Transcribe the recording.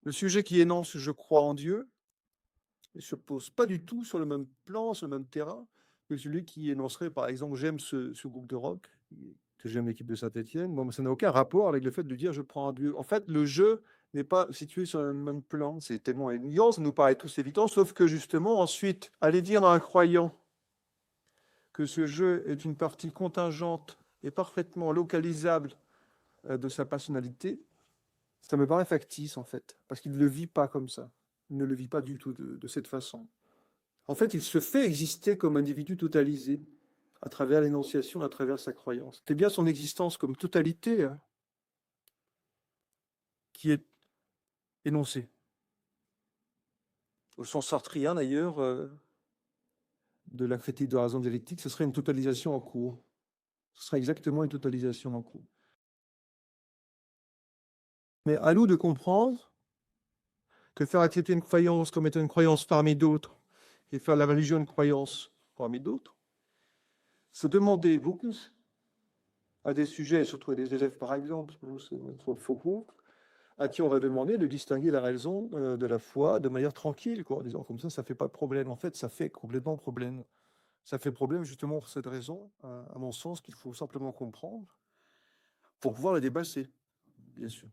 Le sujet qui énonce «je crois en Dieu» ne se pose pas du tout sur le même plan, sur le même terrain que celui qui énoncerait, par exemple: «J'aime ce groupe de rock, que j'aime l'équipe de Saint-Étienne». Bon, mais ça n'a aucun rapport avec le fait de dire: «Je crois en Dieu». En fait, le «je» n'est pas situé sur le même plan. C'est tellement évident, ça nous paraît tous évident, sauf que justement, ensuite, aller dire à un croyant que ce «je» est une partie contingente et parfaitement localisable, de sa personnalité, ça me paraît factice, en fait, parce qu'il ne le vit pas comme ça. Il ne le vit pas du tout de cette façon. En fait, il se fait exister comme individu totalisé à travers l'énonciation, à travers sa croyance. C'est bien son existence comme totalité, hein, qui est énoncée. Au sens sartrien, d'ailleurs, de la critique de la raison dialectique, ce serait une totalisation en cours. Ce serait exactement une totalisation en cours. Mais à nous de comprendre que faire accepter une croyance comme étant une croyance parmi d'autres et faire de la religion une croyance parmi d'autres, se demander beaucoup à des sujets, surtout à des élèves par exemple, c'est faux cours, à qui on va demander de distinguer la raison de la foi de manière tranquille, quoi, en disant comme ça fait pas de problème. En fait, ça fait complètement problème. Ça fait problème justement pour cette raison, à mon sens, qu'il faut simplement comprendre pour pouvoir le dépasser, bien sûr.